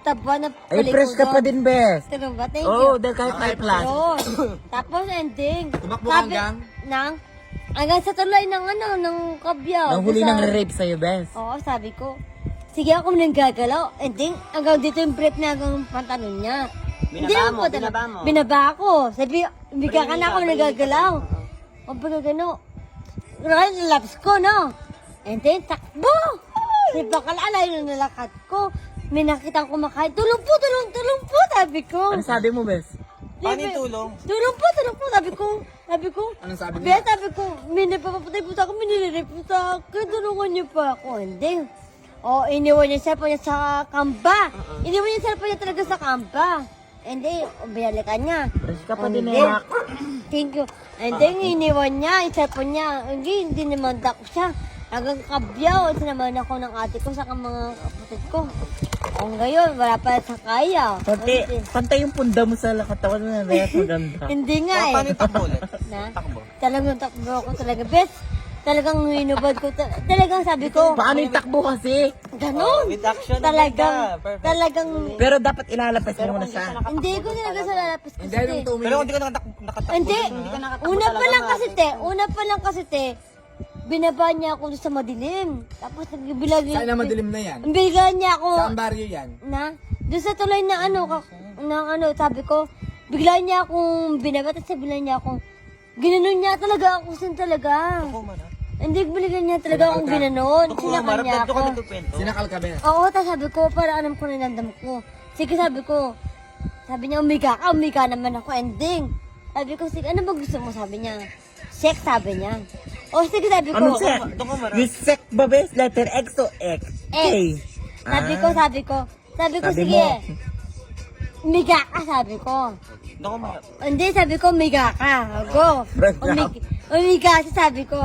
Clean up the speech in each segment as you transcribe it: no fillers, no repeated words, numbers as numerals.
taba na Ay, fresh ka pa din, bes. Pero ba? Thank you. Oo, dahil kahit may class. Oo. Tapos ending. Tumakbo Sabi- hanggang? Hanggang sa tuloy ng ng kabyaw. Nang huli Sa- ng rape sa'yo, bes. Oo, sabi ko. Sige ako nang gagalaw. Ending, hanggang dito yung brief na hanggang pantalon niya. Binaba mo. Binaba ko. Sabi, bigyan ka na ako nagagalaw. O baga gano. Laps ko, no? And then, takbo! Sabi, bakal alay na nalakad ko. May nakita ko kumakain. Tulong po, sabi ko. Ano sabi mo, bes? Paano yung tulong? Tulong po, sabi ko. Anong sabi Bea, niya? sabi ko, may napapapatay po sa akin, may nilirip po sa akin. Tulungan niyo pa ako. Hindi. O, iniwan niya cellphone niya sa kamba. Iniwan niya cellphone niya talaga sa kamba. Hindi, binalikan niya. Fresh ka pa din, Hindi. eh. Thank you. And then, iniwan niya, yung cellphone niya. Hindi naman dako siya. Hanggang kabyaw, sinamahan ako ng ate ko sa mga kapatid ko. O ngayon, wala pa sa kaya. Pantay yung punda mo sa katawan mo na reyas maganda. Hindi nga eh. Paano yung takbo ulit? Na? Takbo. Talagang takbo ako talaga. Best, talagang hinubad ko. Talagang sabi ko, Paano yung takbo kasi? ganon. With action. Talagang, Perfect. talagang, Pero dapat ilalapis mo na siya. hindi ko talaga sa lalapis kasi Hindi, nung te. tumingin. Pero kung di ka nakatakbo. Hindi. Una pa lang kasi te, binaba niya ako doon sa madilim. Tapos nagbilag Saan na madilim na yan? Bigyan niya ako Saan baryo yan? na doon sa tulay na sabi ko, bigla niya akong binaba, tapos bigla niya akong ginanon niya talaga ako sin talaga. Hindi binigyan niya talaga akong ginanon. Sinakan niya ako. Sinakal ka, bes. Oo, tapos sabi ko, para alam ko rinandam ko. Sige, sabi ko. Sabi niya, umiga naman ako, ending. Sabi ko, sige, ano ba gusto mo? Sabi niya, sex, sabi niya. O, sige, sabi ko. Anong sek? Yung sek ba, bes? Letter X o X? K. Sabi ko, Sabi sige. mo. Umiga ka, sabi ko. Hindi, sabi ko, umiga ka. Go. Break down. Umiga siya, sabi ko.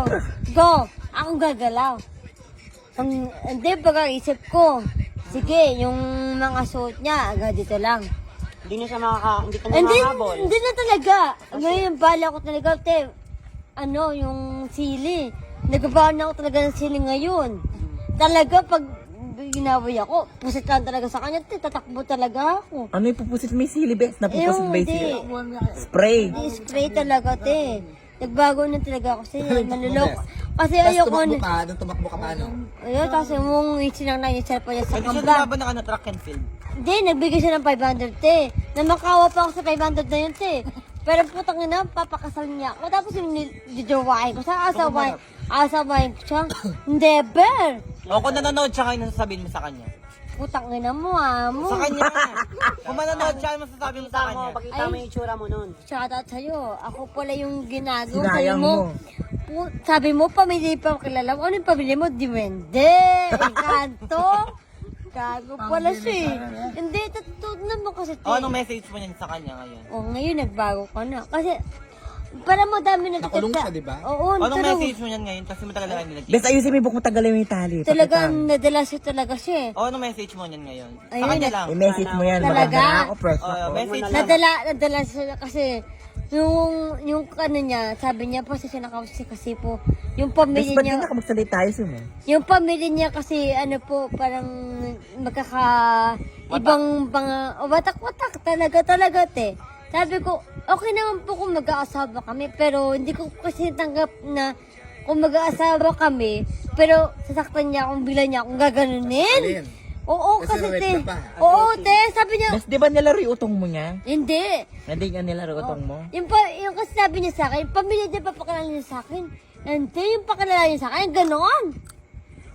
Go. Akong gagalaw. Hindi, pag-isip ko. Sige, yung mga suot niya, agad dito lang. Hindi na hindi ka Hindi na talaga. Ngayon, bala ko talaga, te. Yung sili. Nagbabahan na ako talaga ng sili ngayon. Talaga, pag ginaway ako, pusit lang talaga sa kanya, te. Tatakbo talaga ako. Ano yung pupusit mo yung sili, bes? Napupusit ba yung Hindi. sili? Spray. Hindi, spray talaga, te. Nagbago na talaga ako kasi manluloko. Kasi Tapos ayoko tumakbo na. ka, nung tumakbo ka paano? Ayun, kasi mong isinang na yung cellphone niya sa Hindi siya kamba. lumaban na track and field. Hindi, nagbigay siya ng 500, te. Namakawa pa ako sa 500 na yun, te. Pero putang ina, papakasal niya ako. Tapos yung dijowain ko sa asawain ko siya. Hindi, ber. O kung nanonood siya, kayo nasasabihin mo sa kanya. Putang ina mo, mo. Sa kanya. Kung manonood siya, ano masasabi mo sa kanya? Pakita mo yung itsura mo nun. Shout out sa'yo. Ako pala yung ginagawa sa'yo Sinayang mo. mo. Sabi mo, pamilya pa kilala mo. Ano yung pamilya mo? Diwende. Encanto. Gago pala siya eh. Hindi, totoo naman kasi. O anong message mo niyan sa kanya ngayon? Ngayon nagbago ka na. Kasi, para madami na Nakulong siya, di ba? Oo, Anong talaga. message mo niyan ngayon? Kasi matagal na kayo nilagay. Bes, ayusin mo yung buhok mo, tagalin mo yung tali. Talagang nadala siya talaga siya eh. O anong message mo niyan ngayon? Sa Ayun, kanya lang. I-message mo yan. Talaga? Maganda na ako, fresh O, ako. message lang. Nadala siya kasi yung ano niya, sabi niya po siya kasi po, yung Bes, pamilya ba't niya, din ako magsalita tayo mo? yung pamilya niya kasi parang ibang watak-watak talaga te. Sabi ko, okay naman po kung mag-aasawa kami, pero hindi ko kasi tanggap na kung mag-aasawa kami, pero sasaktan niya akong bigla niya akong gaganunin. Alin? Oo, Kasi kasi rape te. ka pa. Oo, te, sabi niya, Bes, di ba nilaro yung utong mo niya? hindi. Hindi nga nilaro utong mo? Yung kasi sabi niya sa akin, pamilya niya papakilala niya sa akin. Hindi, yung pakilala niya sa akin, ganoon.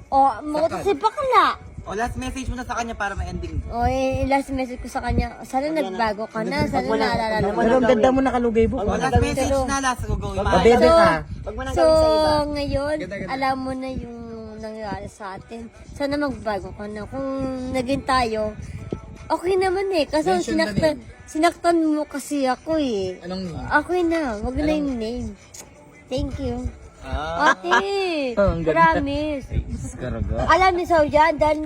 O, makutos si pakala. O last message mo na sa kanya para ma-ending. O, last message ko sa kanya, sana nagbago ka na, sana naalala mo. Pero ang ganda mo nakalugay buhok. O last message na last go go. Pabebe ka. So, ngayon, alam mo na yung nangyari sa atin. Sana magbago ka na. Kung naging tayo, okay naman eh. Kasi Mention the sinaktan mo kasi ako eh. Anong name? Okay na, wag na yung name. Thank you. Ah. Ate, Oh, ang ganda. promise. Karaga. Alam niyo, so yan, dahil